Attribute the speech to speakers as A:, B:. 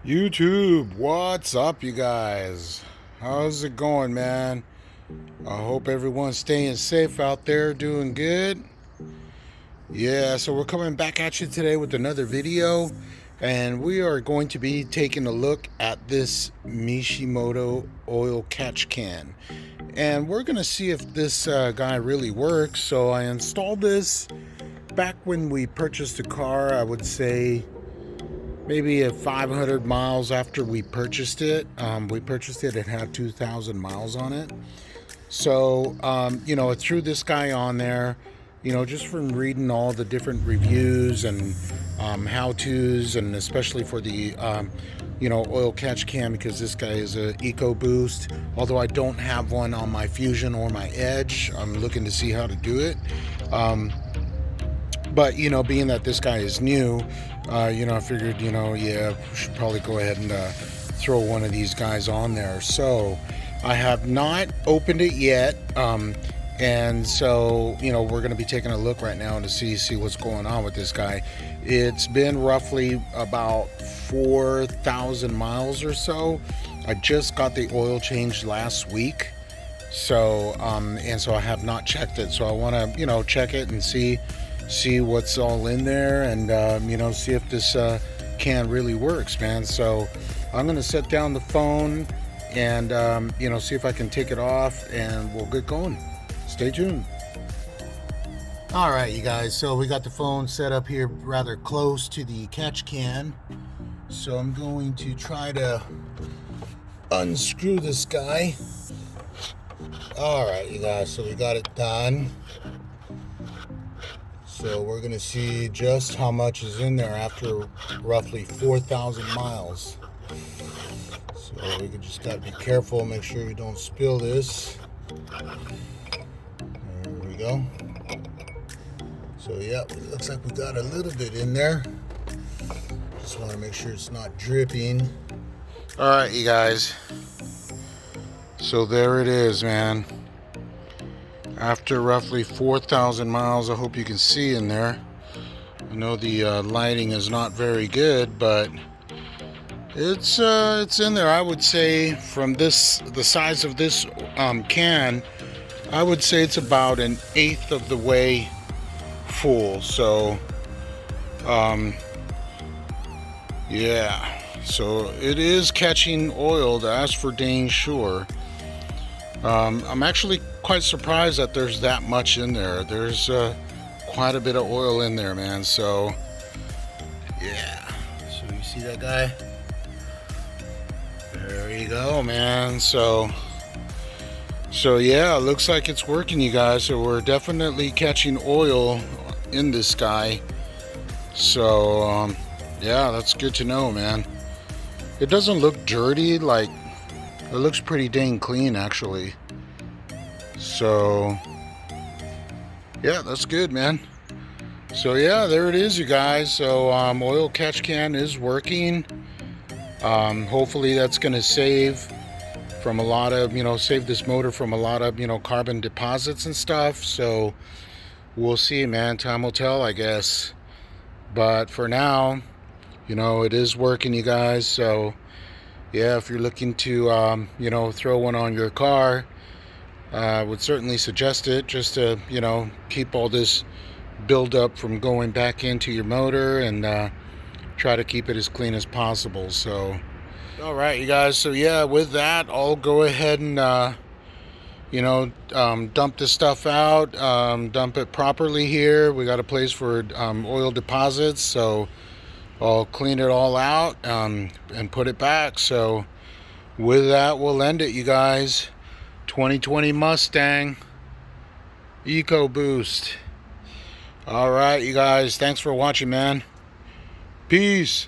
A: YouTube, what's up, you guys? How's it going, man? I hope everyone's staying safe out there, doing good. Yeah, so we're coming back at you today with another video, and we are going to be taking a look at this Mishimoto oil catch can. And we're going to see if this guy really works. So I installed this back when we purchased the car, I would say maybe 500 miles after we purchased it. It had 2,000 miles on it. So, I threw this guy on there, just from reading all the different reviews and how-tos, and especially for the, oil catch can, because this guy is a EcoBoost. Although I don't have one on my Fusion or my Edge, I'm looking to see how to do it. But, being that this guy is new, I figured, we should probably go ahead and throw one of these guys on there. So I have not opened it yet. And so, we're going to be taking a look right now to see what's going on with this guy. It's been roughly about 4,000 miles or so. I just got the oil changed last week. So, and so I have not checked it. So I want to, check it and see what's all in there, and see if this can really works, man. So I'm gonna set down the phone and see if I can take it off, and we'll get going. Stay tuned. All right, you guys, so we got the phone set up here rather close to the catch can, so I'm going to try to unscrew this guy. All right, you guys, so we got it done. So we're going to see just how much is in there after roughly 4,000 miles. So we just got to be careful, make sure we don't spill this. There we go. So yeah, it looks like we got a little bit in there. Just want to make sure it's not dripping. All right, you guys. So there it is, man. After roughly 4,000 miles, I hope you can see in there. I know the lighting is not very good, but it's in there. I would say from the size of this can, I would say it's about 1/8 of the way full. So, yeah. So it is catching oil, that's for dang sure. I'm actually quite surprised that there's that much in there. There's quite a bit of oil in there, man. So yeah, so you see that guy? There you go, man. So yeah, it looks like it's working, you guys. So we're definitely catching oil in this guy. So yeah, that's good to know, man. It doesn't look dirty. Like, it looks pretty dang clean, actually. So yeah, that's good, man. So yeah, there it is, you guys. So oil catch can is working. Hopefully that's going to save from a lot of, save this motor from a lot of, carbon deposits and stuff. So we'll see, man. Time will tell, I guess. But for now, it is working, you guys. So yeah, if you're looking to, throw one on your car, I would certainly suggest it, just to, keep all this buildup from going back into your motor, and try to keep it as clean as possible. So, all right, you guys. So yeah, with that, I'll go ahead and, dump this stuff out, dump it properly here. We got a place for oil deposits, so I'll clean it all out and put it back. So with that, we'll end it, you guys. 2020 Mustang EcoBoost. All right, you guys. Thanks for watching, man. Peace.